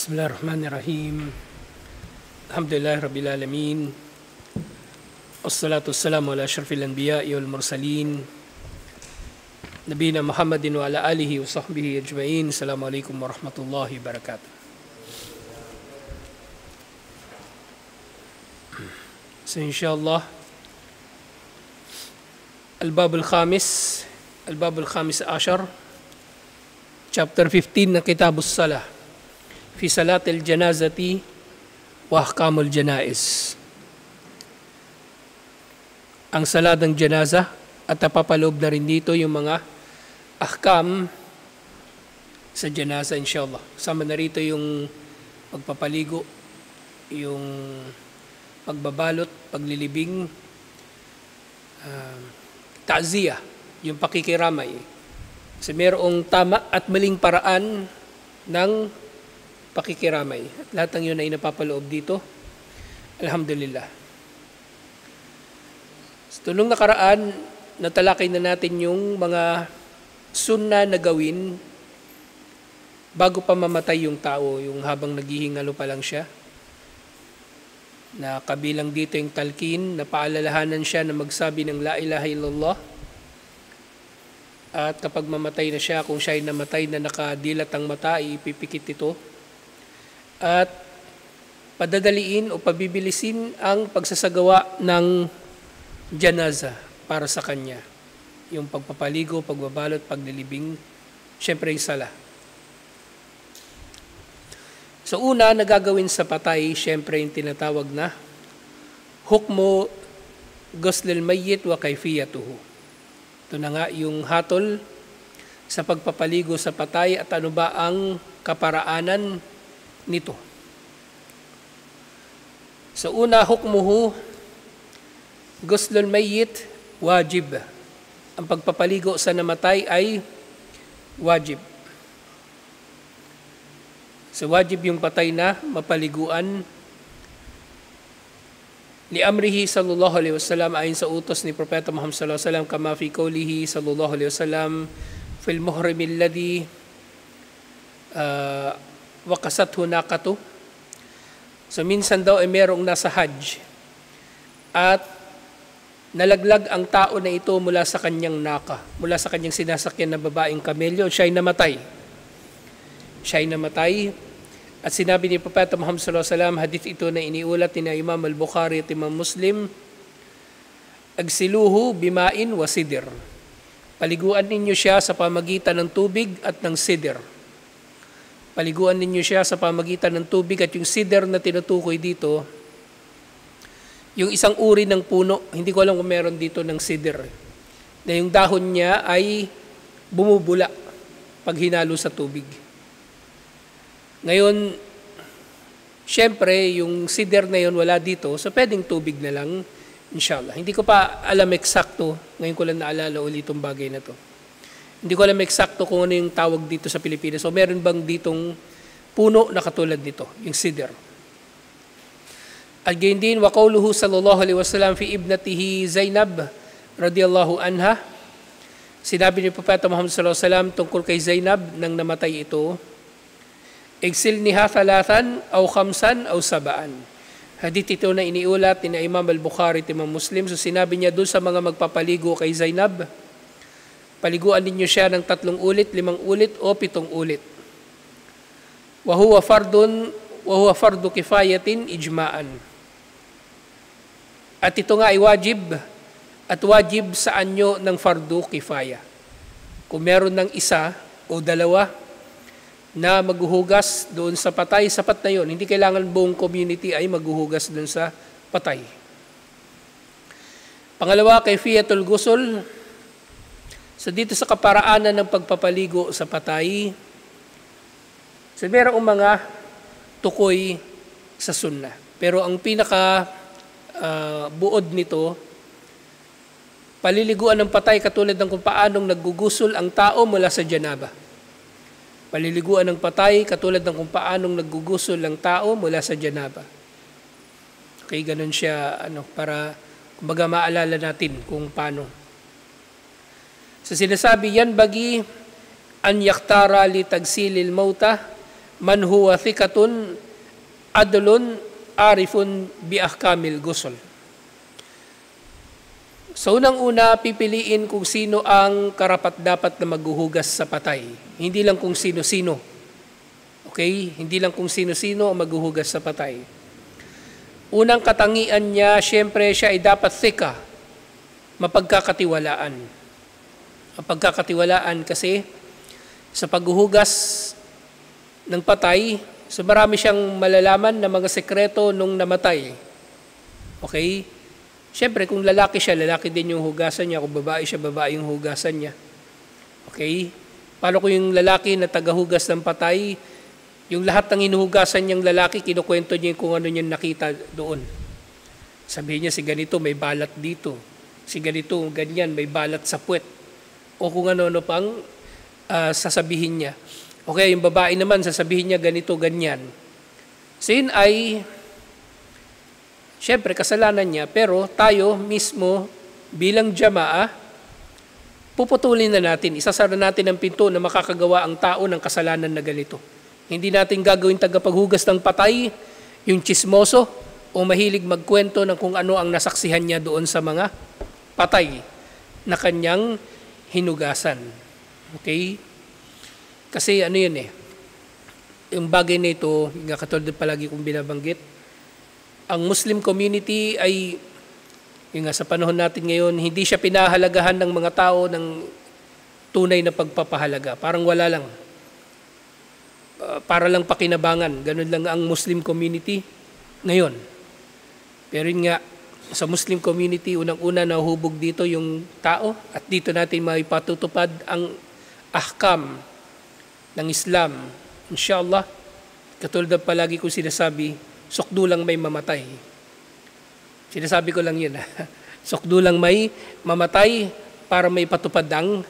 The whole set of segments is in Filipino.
Bismillahirrahmanirrahim. Alhamdulillah Rabbil Alamin. Wassalatu wassalamu ala asyrafil anbiya'i wal mursalin. Nabiyina Muhammadin wa ala alihi wa sahbihi ajma'in. Assalamualaikum warahmatullahi wabarakatuh. So inshallah, Al-Bab al-Khamis Ashar, Chapter 15 na Kitabus Salah, fi Salatil Janazati wa Ahkamul Janaiz. Ang salat ng janaza at napapaloob na rin dito yung mga ahkam sa janaza inshallah. Sama na rito yung pagpapaligo, yung pagbabalot, paglilibing, ta'ziyah, yung pakikiramay. Kasi mayroong tama at maling paraan ng pakikiramay. At lahat ng yun ay napapaloob dito. Alhamdulillah. So, nung nakaraan, natalakay na natin yung mga sunna na gawin bago pa mamatay yung tao, yung habang naghihingalo pa lang siya. Na kabilang dito yung talqin, na paalalahanan siya na magsabi ng la ilaha illallah. At kapag mamatay na siya, kung siya ay namatay na nakadilat ang mata, ipipikit ito. At padadaliin o pabibilisin ang pagsasagawa ng janaza para sa kanya. Yung pagpapaligo, pagbabalot, paglilibing, syempre yung sala. So una, nagagawin sa patay, syempre yung tinatawag na hukmo ghuslil mayyit wa kayfiyatuhu. Ito na nga yung hatol sa pagpapaligo sa patay at ano ba ang kaparaanan nito. Sa una, hukmuhu ghuslul mayyit wajib. Ang pagpapaligo sa namatay ay wajib. So wajib yung patay na mapaliguan. Li amrihi sallallahu alaihi wasallam, ayon sa utos ni Propeta Muhammad sallallahu alaihi wasallam, kama fi qawlihi sallallahu alaihi wasallam fil muhrim alladhi waqasathu naqatu. So minsan daw ay merong nasa hajj at nalaglag ang tao na ito mula sa kanyang naka, mula sa kanyang sinasakyan na babaeng kamelyo, siya'y namatay. At sinabi ni Propeta Muhammad sallallahu alaihi wasallam, hadith ito na iniulat ni Imam al-Bukhari at Imam Muslim, agsiluhu bimain wa sidir. Paliguan ninyo siya sa pamagitan ng tubig at ng sidir. Paliguan ninyo siya sa pamagitan ng tubig at yung sidir na tinutukoy dito, yung isang uri ng puno, hindi ko alam kung meron dito ng sidir, na yung dahon niya ay bumubula pag hinalo sa tubig. Ngayon, syempre, yung sider na yun wala dito, so pwedeng tubig na lang, inshallah. Hindi ko pa alam eksakto, ngayon ko lang naalala ulit itong bagay na to. Hindi ko alam eksakto kung ano yung tawag dito sa Pilipinas. So meron bang ditong puno na katulad nito, yung sider. At gayon din, wa qawluhu sallallahu alaihi wasallam fi ibnatihi Zainab radiyallahu anha. Sinabi ni Propeta Muhammad sallallahu alaihi wasallam tungkol kay Zainab nang namatay ito, igsilniha thalathan aw khamsan aw sabaan. Hadith ito na iniulat ni Imam al-Bukhari at Imam Muslim. So sinabi niya doon sa mga magpapaligo kay Zainab, paliguan ninyo siya ng 3 ulit, 5 ulit o 7 ulit. Wa huwa fardu kifayatin ijma'an. At ito nga ay wajib, at wajib sa anyo ng fardu kifaya. Kung meron ng isa o dalawa na maghuhugas doon sa patay, sapat na yun. Hindi kailangan buong community ay maghuhugas doon sa patay. Pangalawa, kayfiyatul ghusl. So dito sa kaparaanan ng pagpapaligo sa patay, so merong mga tukoy sa sunna. Pero ang pinaka buod nito, paliliguan ng patay katulad ng kung paanong naggugusol ang tao mula sa janaba. Paliliguan ng patay katulad ng kung paanong naggugusol ang tao mula sa janaba. Okay, ganun siya, para kumbaga maalala natin kung paano. So sinasabi yan bagi an yaktara li tagsilil mauta man huwa thikatun adlun arifun bi ahkamil ghusl. So unang-una, pipiliin kung sino ang karapat-dapat na maghuhugas sa patay. Hindi lang kung sino-sino. Okay? Hindi lang kung sino-sino ang maghuhugas sa patay. Unang katangian niya, siyempre siya ay dapat thika, mapagkakatiwalaan. Mapagkakatiwalaan kasi sa paghuhugas ng patay, so marami siyang malalaman na mga sekreto nung namatay. Okay? Siyempre, kung lalaki siya, lalaki din yung hugasan niya. Kung babae siya, babae yung hugasan niya. Okay? Paano kung yung lalaki na tagahugas ng patay, yung lahat ng hinuhugasan niyang lalaki, kinukwento niya kung ano niya nakita doon. Sabihin niya, si ganito may balat dito. Si ganito, ganyan, may balat sa puwet. O kung ano-ano pang sasabihin niya. Okay, yung babae naman, sasabihin niya ganito, ganyan. So yun ay siyempre, kasalanan niya, pero tayo mismo bilang jamaa, puputulin na natin, isasara natin ang pinto na makakagawa ang tao ng kasalanan na ganito. Hindi natin gagawin tagapaghugas ng patay, yung chismoso, o mahilig magkwento ng kung ano ang nasaksihan niya doon sa mga patay na kanyang hinugasan. Okay? Kasi ano yun yung bagay na ito, nga katulad palagi kong binabanggit, ang Muslim community ay, yung nga sa panahon natin ngayon, hindi siya pinahalagahan ng mga tao ng tunay na pagpapahalaga. Parang wala lang. Para lang pakinabangan. Ganun lang ang Muslim community ngayon. Pero yun nga, sa Muslim community, unang-una nahuhubog dito yung tao at dito natin maipatutupad ang ahkam ng Islam. Inshallah, katulad na palagi kong sinasabi, sukdo lang may mamatay. Sinasabi ko lang yun. Sukdo lang may mamatay para may patupad ang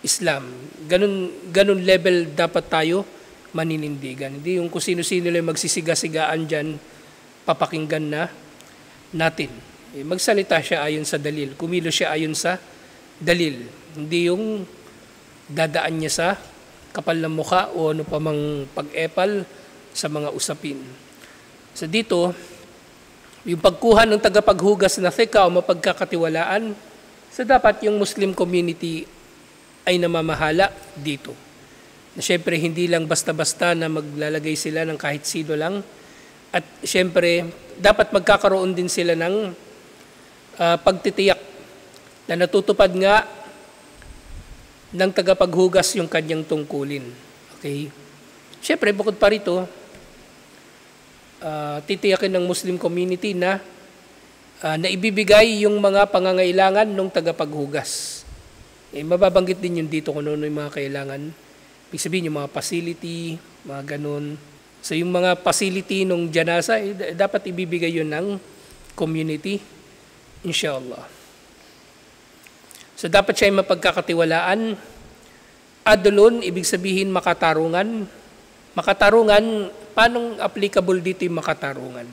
Islam. Ganun level dapat tayo maninindigan. Hindi yung kung sino-sino lang magsisiga-sigaan dyan, papakinggan na natin. Magsalita siya ayon sa dalil. Kumilos siya ayon sa dalil. Hindi yung dadaan niya sa kapal ng mukha o ano pa mang pag-epal sa mga usapin. So dito, yung pagkuha ng tagapaghugas na thika o mapagkakatiwalaan, so dapat yung Muslim community ay namamahala dito. Na syempre, hindi lang basta-basta na maglalagay sila ng kahit sino lang. At syempre, dapat magkakaroon din sila ng pagtitiyak na natutupad nga ng tagapaghugas yung kanyang tungkulin. Okay? Syempre, bukod pa rito, titiyakin ng Muslim community na naibibigay yung mga pangangailangan ng tagapaghugas. Mababanggit din yun dito kung ano yung mga kailangan. Ibig sabihin yung mga facility, mga ganun. So yung mga facility ng janasa, dapat ibibigay yun ng community, inshallah. So dapat siya yung mapagkakatiwalaan. Adlun, ibig sabihin makatarungan. Makatarungan, paano applicable dito yung makatarungan?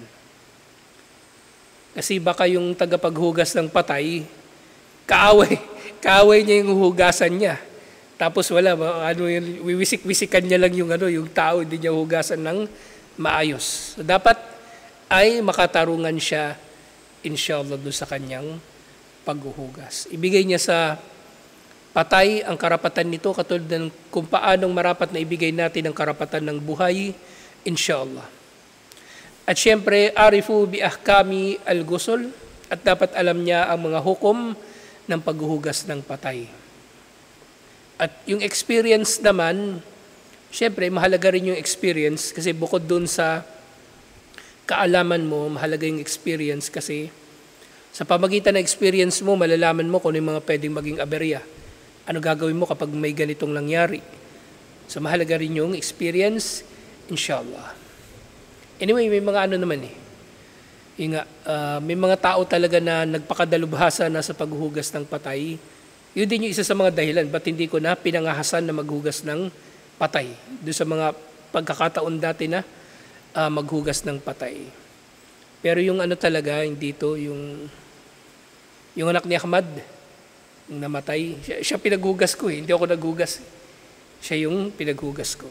Kasi baka yung tagapaghugas ng patay, kaaway niya yung hugasan niya. Tapos wala, wiwisik-wisikan niya lang yung tao, hindi niya hugasan ng maayos. So dapat ay makatarungan siya, inshallah, doon sa kanyang paghuhugas. Ibigay niya sa patay ang karapatan nito, katulad ng kung paanong marapat na ibigay natin ang karapatan ng buhay, inshallah. At syempre, arifu bi ahkami al-ghusl, at dapat alam niya ang mga hukom ng paghuhugas ng patay. At yung experience naman, syempre, mahalaga rin yung experience kasi bukod dun sa kaalaman mo, mahalaga yung experience kasi sa pamagitan ng experience mo, malalaman mo kung ano yung mga pwedeng maging aberya. Ano gagawin mo kapag may ganitong nangyari? So mahalaga rin yung experience, inshallah. Anyway, may mga ano naman may mga tao talaga na nagpakadalubhasa na sa paghuhugas ng patay. Yun din yung isa sa mga dahilan, ba't hindi ko na pinangahasan na maghugas ng patay? Doon sa mga pagkakataon dati na maghugas ng patay. Pero yung ano talaga, yung dito, yung anak ni Ahmad, namatay, siya pinaghugas ko hindi ako naghugas. Siya yung pinaghugas ko.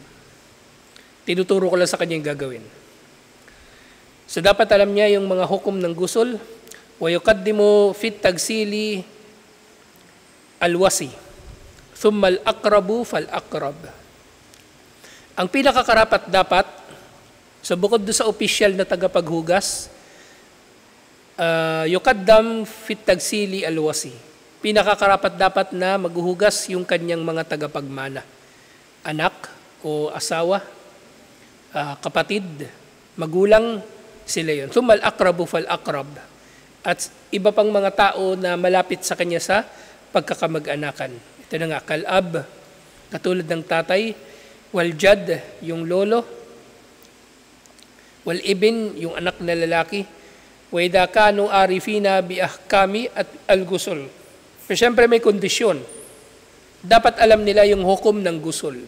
Tinuturo ko lang sa kanya yung gagawin. So dapat alam niya yung mga hukom ng gusul. Wa yuqaddimu fit tagsili alwasi. Thumma al-aqrabu fal-aqrab. Ang pinakakarapat dapat, so bukod doon sa opisyal na tagapaghugas, yuqaddam fit tagsili alwasi. Pinakakarapat dapat na maghuhugas yung kanyang mga tagapagmana. Anak o asawa, kapatid, magulang, sila yun. Thumma al-aqrabu fal-aqrab. At iba pang mga tao na malapit sa kanya sa pagkakamag-anakan. Ito na nga, kalab, katulad ng tatay, waljad, yung lolo, walibin, yung anak na lalaki, wa idha kanu arifina bi ahkami at al-gusul. Pero syempre may kondisyon. Dapat alam nila yung hukom ng gusul.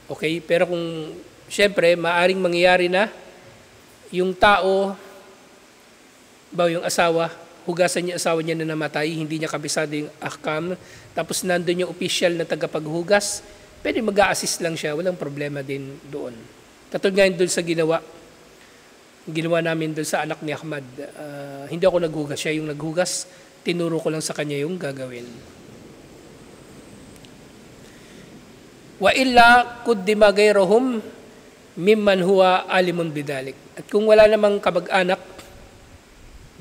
Okay? Pero kung syempre, maaring mangyayari na yung tao, yung asawa, hugasan niya asawa niya na namatay, hindi niya kabisado yung ahkam, tapos nandun yung opisyal na tagapaghugas, pwede mag-a-assist lang siya, walang problema din doon. Katulad nga doon sa ginawa namin doon sa anak ni Ahmad, hindi ako naghugas, siya yung naghugas, tinuro ko lang sa kanya yung gagawin. Wa illa kuddima gayruhum mimman huwa alimun bidalik. At kung wala namang kamag-anak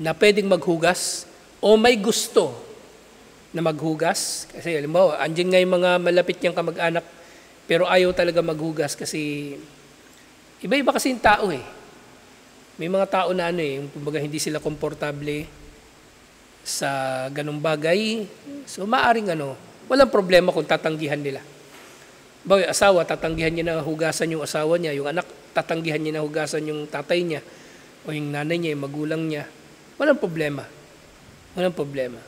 na pwedeng maghugas o may gusto na maghugas, kasi alam mo, andyan nga yung mga malapit niyang kamag-anak pero ayaw talaga maghugas kasi iba-iba kasi yung tao eh. May mga tao na yung kumbaga hindi sila komportable sa ganung bagay. So maaring walang problema kung tatanggihan nila. Yung asawa, tatanggihan niya na hugasan yung asawa niya. Yung anak, tatanggihan niya na hugasan yung tatay niya. O yung nanay niya, yung magulang niya. Walang problema. Walang problema.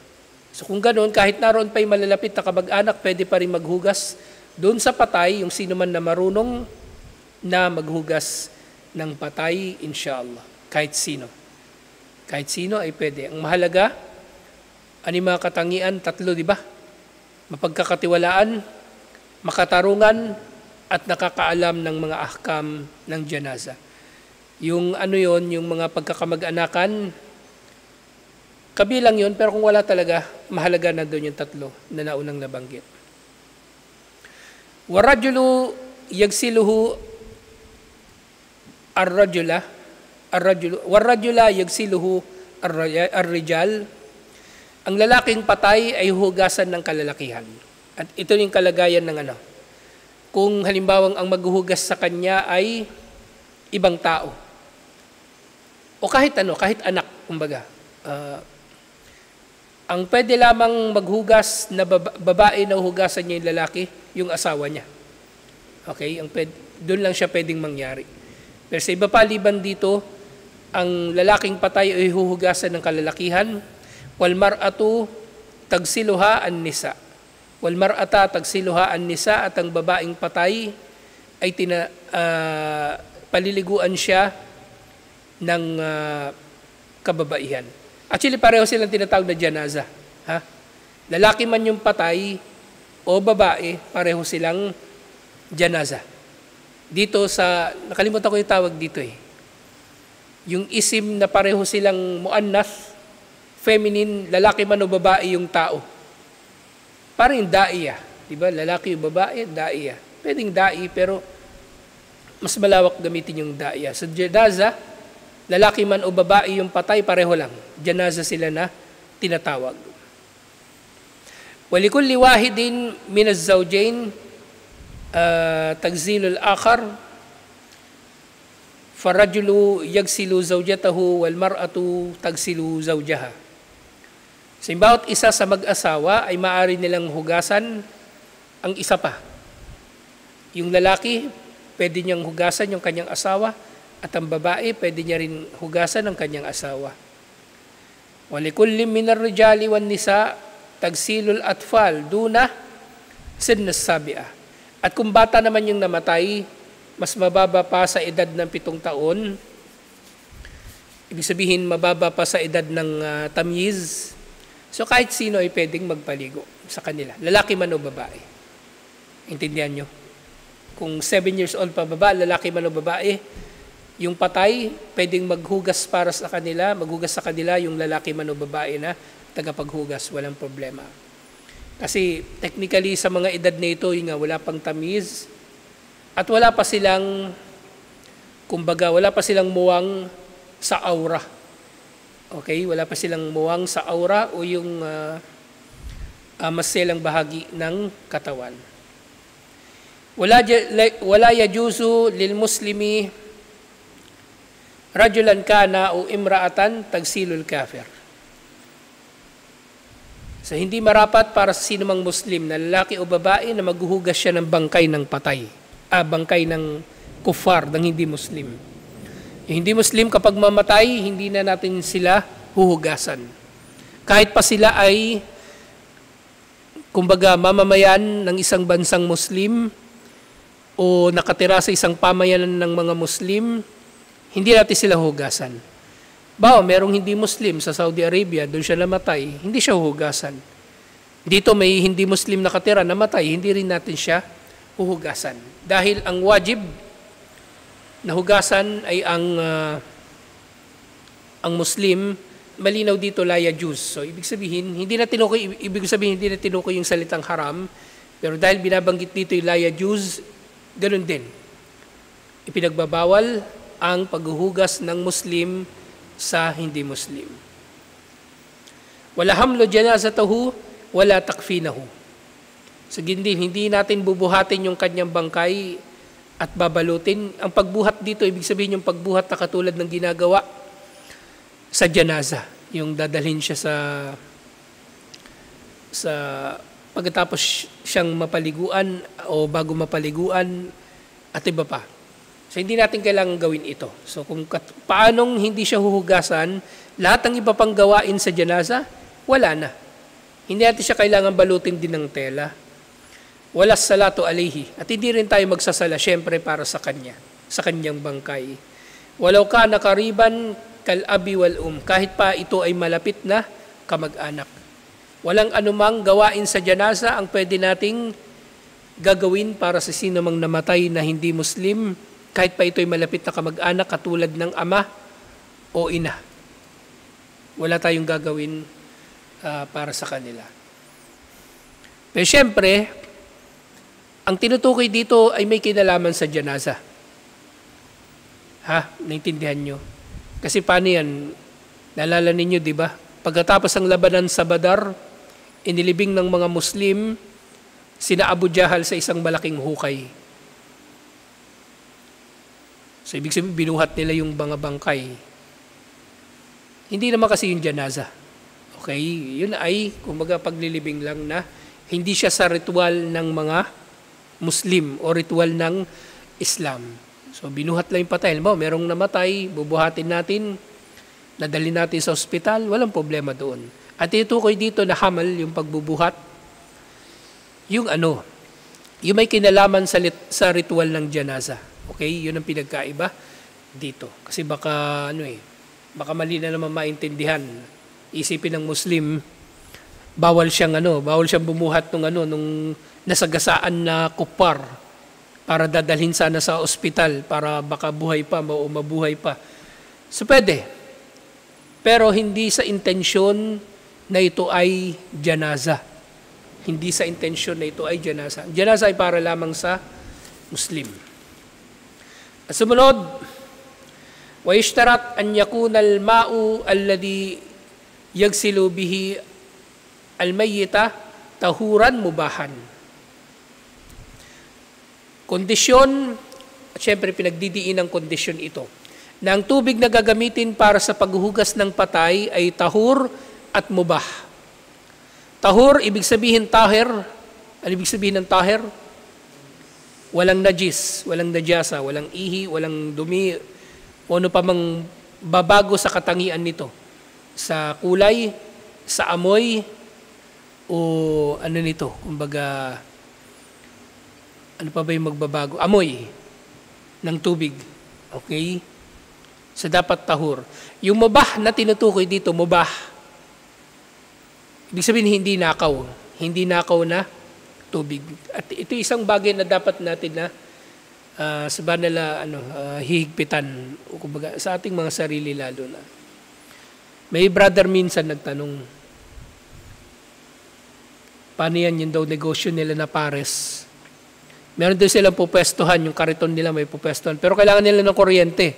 So kung ganoon, kahit naroon pa yung malalapit na kamag-anak, pwede pa rin maghugas doon sa patay, yung sino man na marunong na maghugas ng patay, inshallah. Kahit sino. Kahit sino ay pwede. Ang mahalaga, mga katangian, 3, di ba? Mapagkakatiwalaan, makatarungan, at nakakaalam ng mga ahkam ng janaza. Yung yung mga pagkakamag-anakan, kabilang yun, pero kung wala talaga, mahalaga na doon yung 3 na naunang nabanggit. Warajulu yagsiluhu warajula yagsiluhu ar-rijal. Ang lalaking patay ay hugasan ng kalalakihan. At ito yung kalagayan ng kung halimbawang ang maghuhugas sa kanya ay ibang tao. O kahit kahit anak, kumbaga. Ang pwede lamang maghugas na babae na hugasan niya yung lalaki, yung asawa niya. Okay? Doon lang siya pwedeng mangyari. Pero sa iba pa, liban dito, ang lalaking patay ay huhugasan ng kalalakihan, wal mar'atu tagsiluha an-nisa. Wal mar'ata tagsiluha an-nisa, at ang babaeng patay ay paliliguan siya ng kababaihan. Actually, pareho silang tinatawag na janaza. Lalaki man yung patay o babae, pareho silang janaza. Dito nakalimutan ko yung tawag dito eh. Yung isim na pareho silang muannath, feminine, lalaki man o babae yung tao. Parang yung da'iya. Diba? Lalaki yung babae, da'iya. Pwedeng da'i, pero mas malawak gamitin yung da'iya. Sa janaza, lalaki man o babae yung patay, pareho lang. Janaza sila na tinatawag. Walikulli wahidin minaz zawjain tagzilul akhar farajulu yagsilu zawjatahu wal mar'atu tagsilu zawjaha. Sa bawat isa sa mag-asawa ay maaari nilang hugasan ang isa pa. Yung lalaki, pwede niyang hugasan yung kanyang asawa, at ang babae, pwede niya rin hugasan ang kanyang asawa. Walikulli minar rijali wan nisa tagsilul atfal duna sinnas sabi'ah. At kung bata naman yung namatay, mas mababa pa sa edad ng 7 taon, ibig sabihin mababa pa sa edad ng tamyiz, so kahit sino ay pwedeng magpaligo sa kanila, lalaki man o babae. Intindihan nyo? Kung 7 years old pa baba, lalaki man o babae, yung patay, pwedeng maghugas para sa kanila, maghugas sa kanila yung lalaki man o babae na tagapaghugas, walang problema. Kasi technically sa mga edad na ito, yung nga, wala pang tamiz at wala pa silang, kumbaga, wala pa silang muwang sa aura. Okay? Wala pa silang muwang sa aura o yung maselang bahagi ng katawan. Wala yajuzu lil muslimi rajulan kana o imra'atan tagsilul kafir. So hindi marapat para sa sinumang Muslim na lalaki o babae na maghuhugas siya ng bangkay ng patay, bangkay ng kuffar, ng hindi Muslim. Yung hindi Muslim kapag mamatay, hindi na natin sila huhugasan. Kahit pa sila ay, kumbaga, mamamayan ng isang bansang Muslim o nakatira sa isang pamayanan ng mga Muslim, hindi natin sila hugasan. Merong hindi Muslim sa Saudi Arabia, doon siya namatay, hindi siya hugasan. Dito may hindi Muslim nakatira, namatay, hindi rin natin siya huhugasan. Dahil ang wajib na hugasan ay ang Muslim, malinaw dito la yajuz. So ibig sabihin, hindi na tinukoy yung salitang haram, pero dahil binabanggit dito yung la yajuz, ganun din. Ipinagbabawal ang paghuhugas ng Muslim sa hindi Muslim. Wala hamlo janazatahu, wala takfinahu. So hindi natin bubuhatin yung kanyang bangkay at babalutin. Ang pagbuhat dito, ibig sabihin yung pagbuhat na katulad ng ginagawa sa janaza. Yung dadalhin siya sa pagkatapos siyang mapaliguan o bago mapaliguan at iba pa. So hindi natin kailangan gawin ito. So kung paanong hindi siya huhugasan, lahat ng iba pang gawain sa janaza, wala na. Hindi natin siya kailangan balutin din ng tela. Wala salatu alayhi. At hindi rin tayo magsasala, syempre para sa kanya, sa kanyang bangkay. Walau ka nakariban kal abi wal kahit pa ito ay malapit na kamag-anak. Walang anumang gawain sa janaza ang pwede nating gagawin para sa sino mang namatay na hindi Muslim, kahit pa ito ay malapit na kamag-anak katulad ng ama o ina. Wala tayong gagawin para sa kanila. Pero syempre, ang tinutukoy dito ay may kinalaman sa janaza. Naintindihan nyo? Kasi paano yan? Naalala ninyo, di ba? Pagkatapos ang labanan sa Badar, inilibing ng mga Muslim, sina Abu Jahal sa isang malaking hukay. So, ibig sabihin, binuhat nila yung mga bangkay. Hindi naman kasi yung janaza. Okay? Yun ay, kumbaga, paglilibing lang na hindi siya sa ritual ng mga Muslim o ritual ng Islam. So, binuhat lang yung patay. Merong namatay, bubuhatin natin, nadali natin sa ospital, walang problema doon. At itukoy dito na hamal, yung pagbubuhat, yung may kinalaman sa ritual ng janaza. Okay? Yun ang pinagkaiba dito. Kasi baka mali na naman maintindihan. Isipin ng Muslim, bawal siyang bumuhat nung nasagasaan na kupar para dadalhin sana sa ospital para baka buhay pa o mabuhay pa. So pwede. Pero hindi sa intensyon na ito ay janaza. Hindi sa intensyon na ito ay janaza. Janaza ay para lamang sa Muslim. At sumunod, وَيَشْتَرَطْ أَنْ يَكُونَ الْمَاءُ الَّذِي يَغْسِلُ بِهِ الْمَيِّتَ طَهُورًا مُبَاحًا. Kondisyon, at syempre pinagdidiin ng kondisyon ito, na ang tubig na gagamitin para sa paghuhugas ng patay ay tahur at mubah. Tahur, ibig sabihin tahir. Ano ibig sabihin ng tahir? Walang najis, walang najasa, walang ihi, walang dumi, o ano pa mang babago sa katangian nito. Sa kulay, sa amoy, o ano nito, kumbaga, ano pa ba yung magbabago? Amoy ng tubig. Okay? So dapat tahur. Yung mubah na tinutukoy dito, mubah. Ibig sabihin hindi nakaw. Hindi nakaw na tubig. At ito isang bagay na dapat natin na sa banal na hihigpitan o kumbaga sa ating mga sarili lalo na. May brother minsan nagtanong, paano yan daw negosyo nila na pares? Meron din silang pupwestuhan, yung kariton nila may pupwestuhan, pero kailangan nila ng kuryente.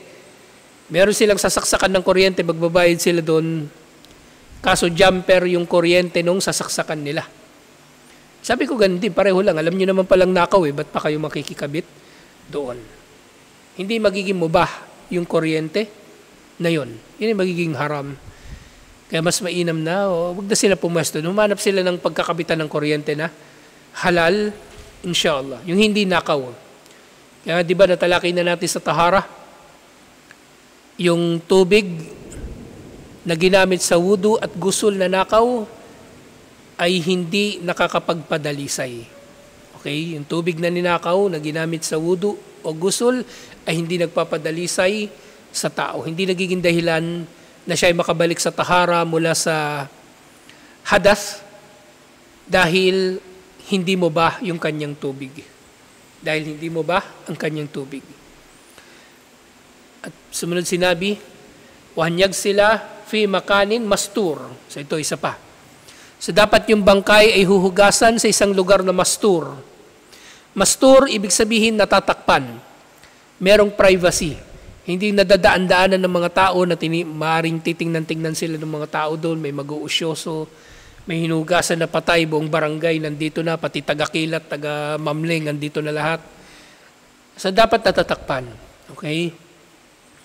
Meron silang sasaksakan ng kuryente, magbabayad sila doon, kaso jumper yung kuryente nung sasaksakan nila. Sabi ko ganun din, pareho lang, alam nyo naman palang nakaw ba't pa kayo makikikabit doon? Hindi magiging mubah yung kuryente na yun. Yun yung magiging haram. Kaya mas mainam na, wag na sila pumwesto. Humanap sila ng pagkakabitan ng kuryente na halal, inshallah. Yung hindi nakaw. Kaya di ba natalakay na natin sa tahara, yung tubig na ginamit sa wudu at gusul na nakaw ay hindi nakakapagpadalisay. Okay? Yung tubig na ninakaw na ginamit sa wudu o gusul ay hindi nagpapadalisay sa tao. Hindi nagiging dahilan na siya ay makabalik sa tahara mula sa hadath dahil hindi mo ba yung kanyang tubig. Dahil hindi mo ba ang kanyang tubig. At sumunod sinabi, wahanyag sila fi makanin mastur. So ito isa pa. So dapat yung bangkay ay huhugasan sa isang lugar na mastur. Mastur, ibig sabihin natatakpan. Merong privacy. Hindi nadadaan-daanan ng mga tao na maaaring titingnan-tingnan sila ng mga tao doon, may mag-uusyoso, may hinugasan na patay, buong barangay nandito na, pati taga-Kilat, taga-Mamling, nandito na lahat. So dapat natatakpan. Okay?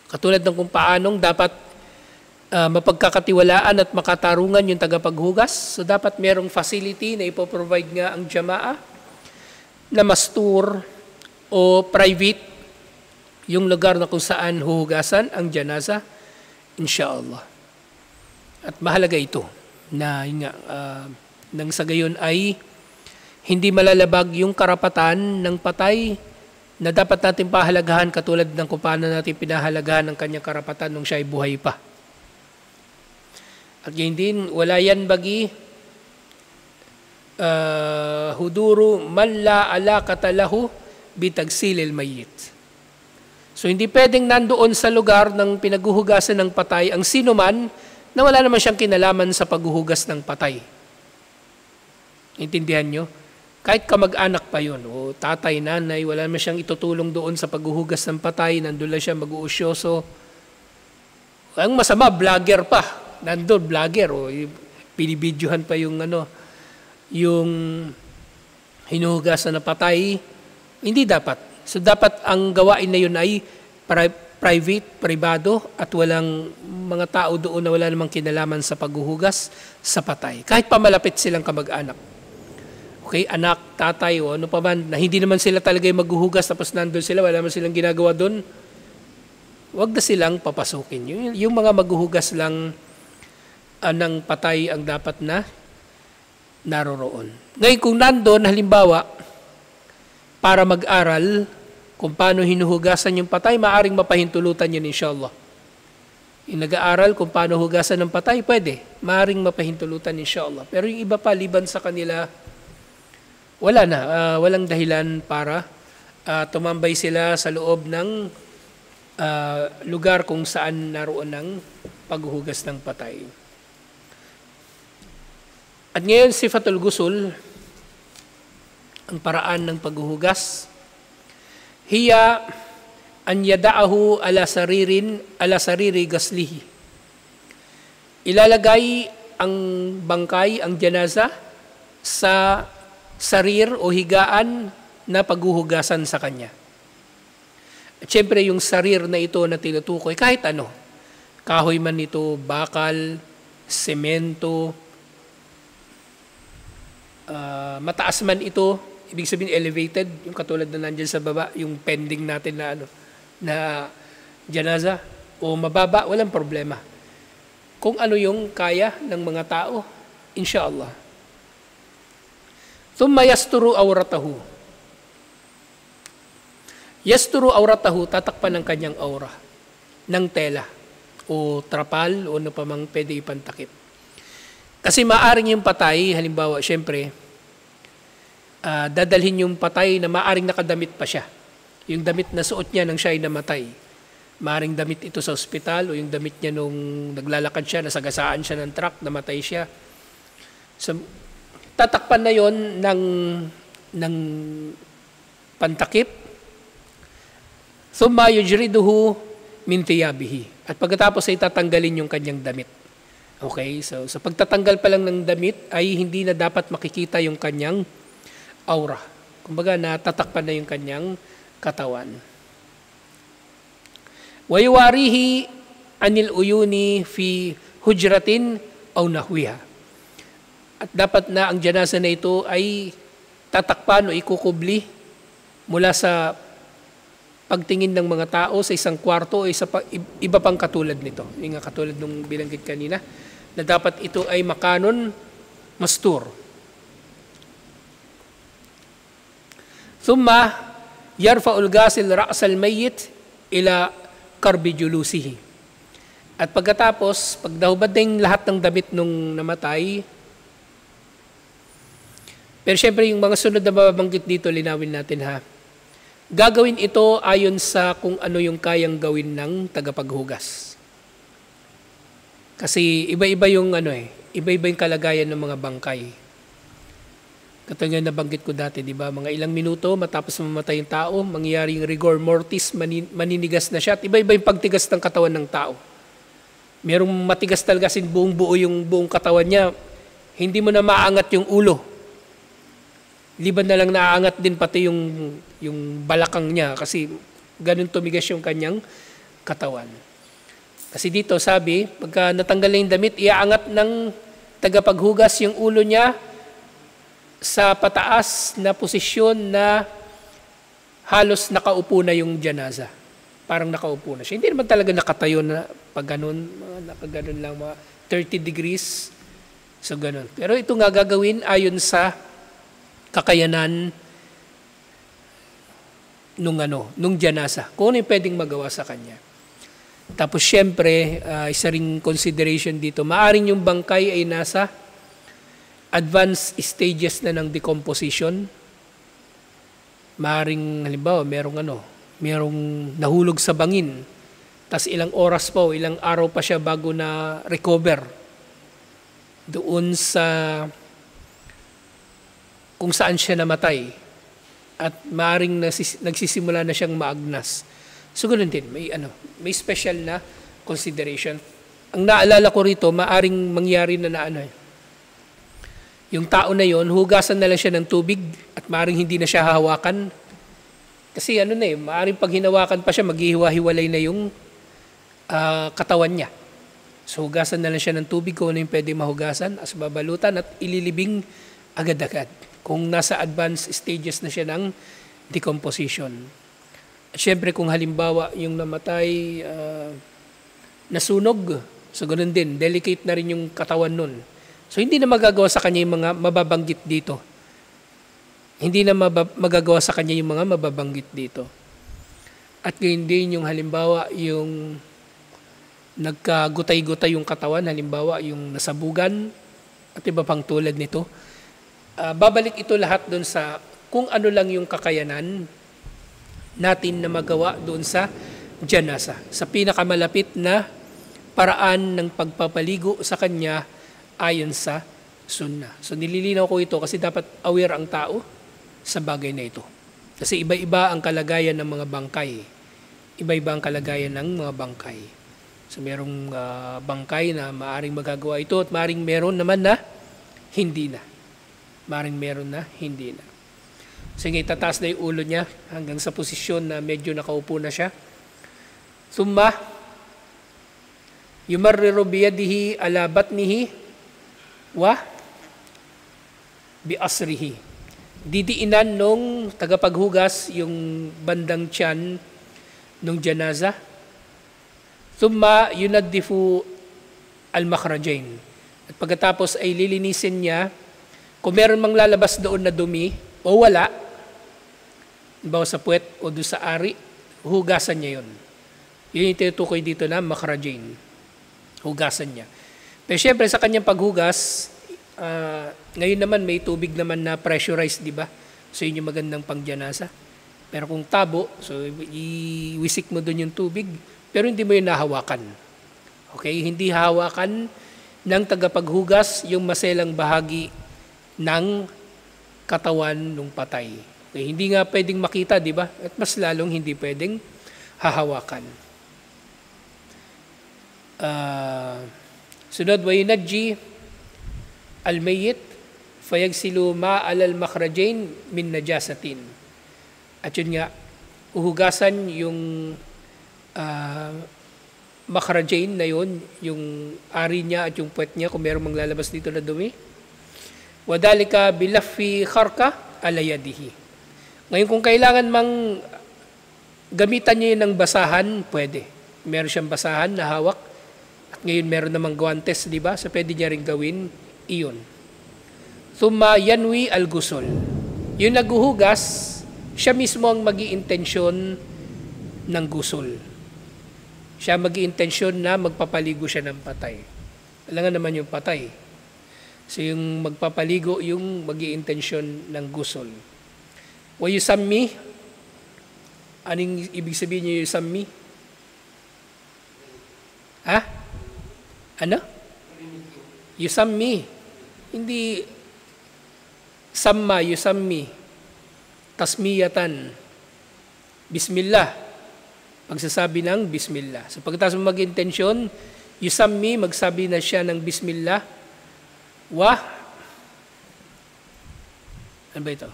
Katulad ng kung paanong dapat mapagkakatiwalaan at makatarungan yung tagapaghugas. So dapat merong facility na ipoprovide nga ang jamaah na mastur o private yung lugar na kung saan huhugasan ang janaza, inshallah. At mahalaga ito na nang sa gayon ay hindi malalabag yung karapatan ng patay na dapat natin pahalagahan katulad ng kung paano natin pinahalagahan ang kanyang karapatan nung siya ay buhay pa. At yun din, wala yan bagi huduru man la alaqata lahu bitagsilil mayyit. So hindi pwedeng nandoon sa lugar ng pinaghuhugasan ng patay ang sino man na wala naman siyang kinalaman sa paghuhugas ng patay. Intindihan nyo? Kahit kamag-anak pa yun, o tatay, nanay, wala naman siyang itutulong doon sa paghuhugas ng patay, nandun lang siya mag-uusyoso. Ang masama, vlogger pa. Nandun, vlogger, o pinibidyohan pa yung yung hinuhugasan na patay. Hindi dapat. So dapat ang gawain na yun ay private, pribado, at walang mga tao doon na wala namang kinalaman sa paghuhugas sa patay. Kahit pa malapit silang kamag-anak. Okay, anak, tatay, o ano pa man, na hindi naman sila talaga yung maghuhugas tapos nandun sila, wala naman silang ginagawa doon, wag na silang papasukin. Yung mga maghuhugas lang ng patay ang dapat na naroroon. Ngayon, kung nandun, halimbawa, para mag-aral kung paano hinuhugasan yung patay, maaring mapahintulutan yun inshallah. Yung nag-aaral kung paano hugasan ng patay, pwede. Maaring mapahintulutan inshallah. Pero yung iba pa, liban sa kanila, wala na. Walang dahilan para tumambay sila sa loob ng lugar kung saan naroon ng paghuhugas ng patay. At ngayon, sifatul gusul, ang paraan ng paghuhugas, hiya an yada'ahu ala sariri gaslihi. Ilalagay ang bangkay, ang janaza, sa sarir o higaan na paghuhugasan sa kanya. At syempre yung sarir na ito na tinutukoy, kahit ano, kahoy man ito, bakal, semento, mataas man ito, ibig sabihin elevated, yung katulad na nandyan sa baba, yung pending natin na janaza, o mababa, walang problema. Kung ano yung kaya ng mga tao, inshallah. Thumma yasturu awratahu. Yasturu awratahu, tatakpan ng kanyang aura, ng tela, o trapal, o ano pa mang pwede ipantakip. Kasi maaring yung patay, halimbawa, syempre, dadalhin yung patay na maaring nakadamit pa siya. yung damit na suot niya nang siya ay namatay. Maring damit ito sa ospital o yung damit niya nung naglalakad siya, nasagasaan siya ng truck, namatay siya. So, tatakpan na yon ng pantakip. Thumma yujriduhu min thiyabihi. At pagkatapos ay tatanggalin yung kanyang damit. Okay, so sa pagtatanggal pa lang ng damit ay hindi na dapat makikita yung kanyang aura. Kumbaga natatakpan na yung kanyang katawan. Wayuwarihi anil uyuni fi hujratin aw nahwiha. At dapat na ang janasa na ito ay tatakpan o ikukubli mula sa pagtingin ng mga tao sa isang kwarto o iba pang katulad nito. Yung nga katulad nung bilanggit kanina, na dapat ito ay makanon mastur. Thumma yarfa'ul ghasil ra'sal mayyit ila karbi julusihi. At pagkatapos, pag nahubad na yung lahat ng damit nung namatay, pero syempre yung mga sunod na mababanggit dito, linawin natin ha. Gagawin ito ayon sa kung ano yung kayang gawin ng tagapaghugas. Kasi iba-iba yung iba-iba yung kalagayan ng mga bangkay. Katulad na nabanggit ko dati, di ba? Mga ilang minuto matapos mamatay yung tao, mangyayari yung rigor mortis, maninigas na siya. At iba-iba yung pagtigas ng katawan ng tao. Merong matigas talaga sin buong buo yung buong katawan niya. Hindi mo na maangat yung ulo. Liban na lang naaangat din pati yung balakang niya kasi ganun tumigas yung kanyang katawan. Kasi dito sabi, pagka natanggal na yung damit, iaangat ng tagapaghugas yung ulo niya sa pataas na posisyon na halos nakaupo na yung janaza. Parang nakaupo na siya. Hindi naman talaga nakatayo na pag ganun, nakaganon lang mga 30 degrees. So ganun. Pero ito nga gagawin ayon sa kakayanan nung janaza. Kung ano yung pwedeng magawa sa kanya. Tapos syempre, isa ring consideration dito, maaring yung bangkay ay nasa advanced stages na ng decomposition. Maaring halimbawa, merong nahulog sa bangin. Tas ilang oras pa o ilang araw pa siya bago na recover doon sa kung saan siya namatay. At maaring nagsisimula na siyang maagnas. So ganoon din, may special na consideration. Ang naalala ko rito, maaring mangyari na yung tao na yon, hugasan na lang siya ng tubig at maaring hindi na siya hahawakan. Kasi maaring pag hinawakan pa siya, maghihiwa-hiwalay na yung katawan niya. So hugasan na lang siya ng tubig kung ano yung pwede mahugasan, as babalutan at ililibing agad-agad. Kung nasa advanced stages na siya ng decomposition. At syempre kung halimbawa yung namatay nasunog, so ganoon din, delicate na rin yung katawan nun. So hindi na magagawa sa kanya yung mga mababanggit dito. Hindi na magagawa sa kanya yung mga mababanggit dito. At gayon din yung halimbawa yung nagkagutay-gutay yung katawan, halimbawa yung nasabugan at iba pang tulad nito. Babalik ito lahat doon sa kung ano lang yung kakayanan natin na magawa doon sa janasa. Sa pinakamalapit na paraan ng pagpapaligo sa kanya ayon sa sunnah. So nililinaw ko ito kasi dapat aware ang tao sa bagay na ito. Kasi iba-iba ang kalagayan ng mga bangkay. Iba-iba ang kalagayan ng mga bangkay. So merong bangkay na maaring magagawa ito at maaring meron naman na hindi na. Maaring meron na hindi na. So itataas na yung ulo niya hanggang sa posisyon na medyo nakaupo na siya. Summa, yumarriru biyadihi ala batnihi wa biasrihi. Didiinan nung tagapaghugas yung bandang tiyan nung janaza. Thumma yunaddifu al-makhrajain. At pagkatapos ay lilinisin niya kung meron mang lalabas doon na dumi o wala, bawa sa puwet o doon sa ari, hugasan niya yun. Yun yung tinutukoy dito na makhrajain. Hugasan niya. Pero syempre sa kanyang paghugas, ngayon naman may tubig naman na pressurized, di ba? So yun yung magandang pangjanasa. Pero kung tabo, so iwisik mo doon yung tubig, pero hindi mo yun nahawakan. Okay? Hindi hawakan ng tagapaghugas yung maselang bahagi ng katawan ng patay. Okay? Hindi nga pwedeng makita, di ba? At mas lalong hindi pwedeng hahawakan. Sunod, wa yunajji al-mayyit fayagsilu ma'al al-makhrajain min najasatin. At yun nga, uhugasan yung makhrajain na yun, yung ari niya at yung puwet niya kung mayroong manglalabas dito na dumi. Wadalika bilaffi kharka ala yadihi. Ngayon kung kailangan mang gamitan niya ng basahan, pwede. Meron siyang basahan na hawak at ngayon meron namang guantes, di ba? So pwede niya rin gawin iyon. Thumma yanwi al-ghusl. Yung naghuhugas, siya mismo ang mag-iintensyon ng ghusl. Siya mag-iintensyon na magpapaligo siya ng patay. Alangan naman yung patay. So yung magpapaligo, yung mag-iintensyon ng ghusl. Wa yusammi, anong ibig sabihin niyo yusammi? Ha? Ano? Yusammi. Hindi samma, yusammi. Tasmiyatan. Bismillah. Pagsasabi ng Bismillah. So pagkatapos mo mag-intensyon, yusammi, magsabi na siya ng Bismillah. Ano ba ito?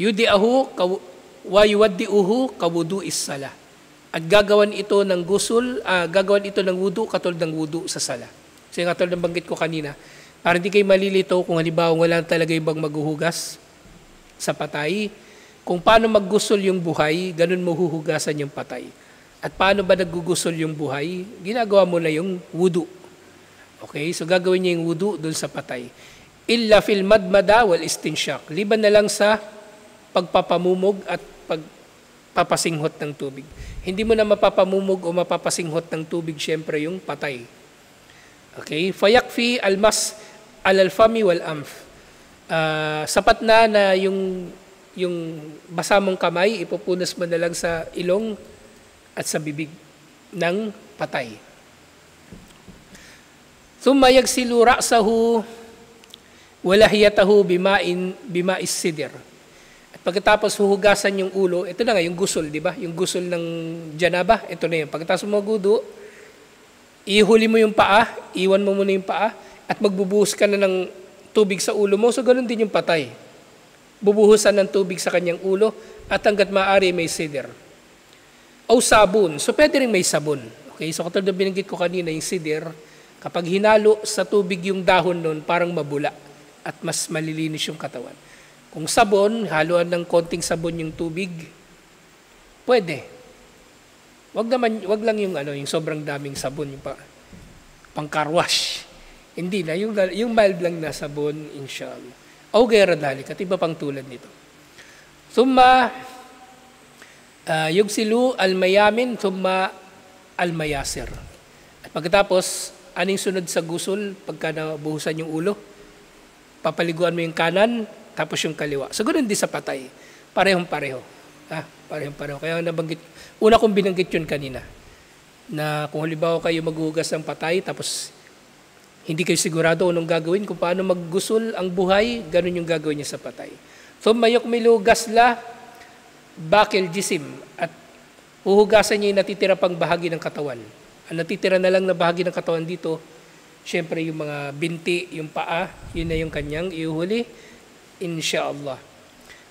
Yudi'ahu wa yuwaddi'uhu kawudu'is sala. At gagawan ito ng gagawan ito ng wudu katulad ng wudu sa sala. So yung katulad ng banggit ko kanina, para hindi kayo malilito kung halimbawa wala talaga ibang maghuhugas sa patay, kung paano maggusol yung buhay, ganun mo huhugasan yung patay. At paano ba naggugusol yung buhay? Ginagawa mo na yung wudu. Okay? So gagawin niya yung wudu dun sa patay. Illa fil madmada wal istinsyak. Liban na lang sa pagpapamumog at pagpapasinghot ng tubig. Hindi mo na mapapamumog o mapapasinghot ng tubig, syempre yung patay. Okay? Fayakfi almas alalfami wal amf. Sapat na yung basa mong kamay, ipupunas mo na lang sa ilong at sa bibig ng patay. Thumma yagsilu ra'sahu wa lahiyatahu bima'is sidr. At pagkatapos huhugasan yung ulo, ito na nga yung gusul, di ba? Yung gusul ng janaba, ito na yun. Pagkatapos magudo, ihuli mo yung paa, iwan mo muna yung paa, at magbubuhos ka na ng tubig sa ulo mo, so ganun din yung patay. Bubuhusan ng tubig sa kanyang ulo at hanggat maaari may sidr. O sabon, so pwede rin may sabon. Okay, so katulad na binanggit ko kanina, yung sidr, kapag hinalo sa tubig yung dahon nun, parang mabula at mas malilinis yung katawan. Kung sabon, haluan ng konting sabon yung tubig, pwede. Wag lang yung sobrang daming sabon, yung pang car wash. Hindi na, yung mild lang na sabon, inshallah. O gayra dalik, at iba pang tulad nito. Thumma, yugsilu al-mayamin, thumma al-mayasir. At pagkatapos, aning sunod sa gusul, pagka nabuhusan yung ulo, papaliguan mo yung kanan, tapos yung kaliwa. So, ganoon din sa patay. Parehong-pareho. Parehong-pareho. Kaya una kong binanggit yun kanina, na kung halimbawa kayo maghuhugas ng patay, tapos hindi kayo sigurado anong gagawin, kung paano maggusul ang buhay, ganun yung gagawin niya sa patay. Thumma yukmilu gasla bakil jisim, at huhugasan niya yung natitira pang bahagi ng katawan. Ang natitira na lang na bahagi ng katawan dito, syempre yung mga binti, yung paa, yun na yung kanyang iuhuli, insyaallah.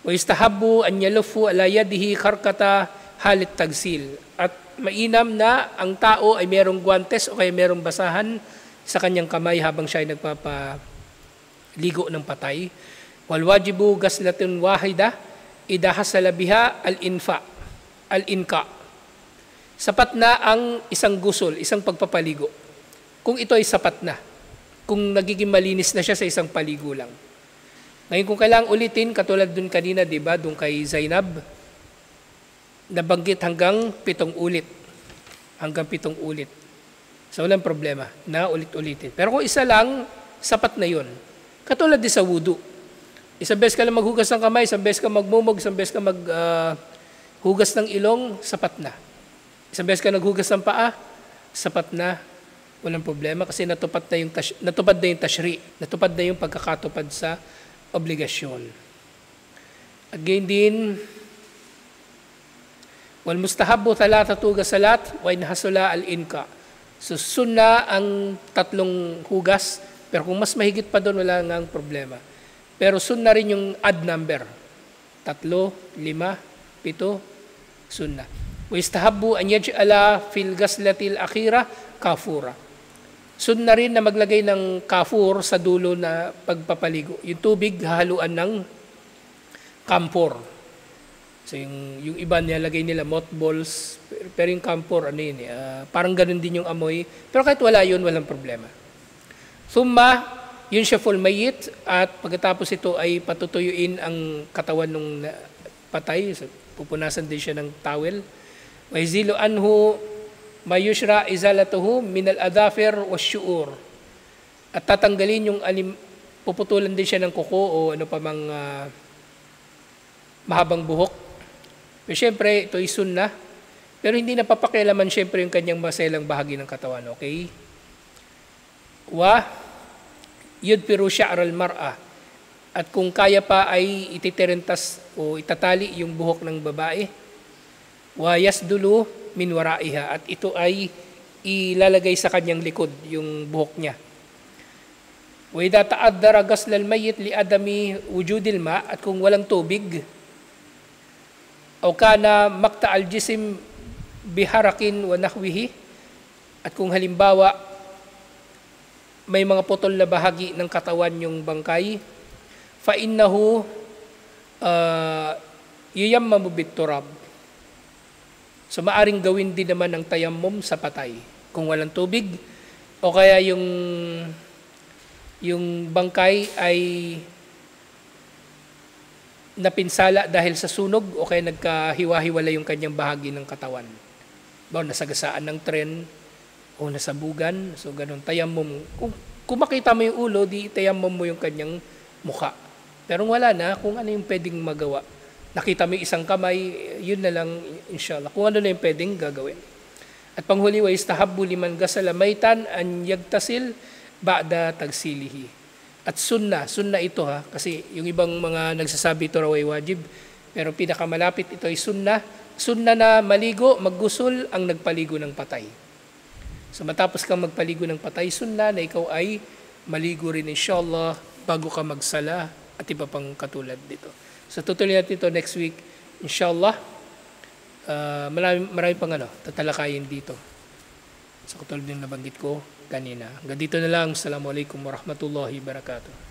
Wa yustahabbu an yalufu ala yadihi kharkata halit tagsil. At mainam na ang tao ay merong guantes o kaya merong basahan sa kanyang kamay habang siya ay nagpapaligo ng patay. Wal wajibu gaslatun wahida idha hasala biha al-inka. Sapat na ang isang gusul, isang pagpapaligo. Kung ito ay sapat na. Kung nagiging malinis na siya sa isang paligo lang. Ngayon kung kailangang ulitin, katulad dun kanina, di ba, dun kay Zainab, nabanggit hanggang 7 ulit. Hanggang 7 ulit. So, walang problema na ulit-ulitin. Pero kung isa lang, sapat na yun. Katulad din sa wudu. Isang beses ka lang maghugas ng kamay, isang beses ka magmumog, isang beses ka maghugas ng ilong, sapat na. Isang beses ka naghugas ng paa, sapat na. Walang problema kasi natupad na yung tashri, natupad na yung pagkakatupad sa obligasyon. At gayon din, wal mustahabbu thalathatu ghasalat wa in hasula al inka. So sunna ang 3 hugas, pero kung mas mahigit pa doon, wala ngang problema. Pero sunna rin yung odd number. 3, 5, 7, sunna. Wa istahabbu an yaj'ala fil ghaslatil akhira kafura. Sunna rin na maglagay ng kafur sa dulo na pagpapaligo. Yung tubig hahaluan ng camphor. So yung iba nilalagay nila mothballs, pero yung camphor parang ganun din yung amoy. Pero kahit wala yun, walang problema. Thumma yun siya full mayit, at pagkatapos ito ay patutuyuin ang katawan ng patay. So, pupunasan din siya ng towel. Wa yazilu anhu ma yushra izalatuhu min al-adhafir wash-shu'ur. At tatanggalin yung puputulan din siya ng kuko o ano pa mang mahabang buhok. Pero syempre, ito ay sunnah. Pero hindi napapakialaman syempre yung kanyang maselang bahagi ng katawan. Okay? Yudpiru sha'r al-mar'a. At kung kaya pa ay ititirentas o itatali yung buhok ng babae. Wa yasdulu min wara'iha. At ito ay ilalagay sa kanyang likod, yung buhok niya. Wa idha ta'addara ghasl al-mayyit li adami wujudil ma'. At kung walang tubig, o kana makta al-jisim biharakin wa nahwihi. At kung halimbawa, may mga putol na bahagi ng katawan yung bangkay, fa innahu yuyammamu bit-turab. So maaring gawin din naman ng tayammum sa patay kung walang tubig, o kaya yung bangkay ay napinsala dahil sa sunog, o kaya nagkahiwa-hiwala yung kanyang bahagi ng katawan. Nasagasaan ng tren o nasabugan, so ganun, tayammum. Kung makita mo yung ulo, di tayammum mo yung kanyang mukha. Pero wala na, kung ano yung pwedeng magawa. Nakita mo yung isang kamay, yun na lang, inshallah. Kung ano na yung pwedeng gagawin. At panghuli, wa istahabbu liman ghasala maytan an yagtasil ba'da tagsilihi. At sunna ito kasi yung ibang mga nagsasabi ito raw ay wajib, pero pinakamalapit ito ay sunna na maligo, maggusul ang nagpaligo ng patay. So matapos kang magpaligo ng patay, sunna na ikaw ay maligo rin inshallah bago ka magsala at iba pang katulad dito. So tutuloy natin ito next week inshallah. Marami pang tatalakayin dito. So katulad yung nabanggit ko kanina. Hanggang dito na lang. Assalamualaikum warahmatullahi wabarakatuh.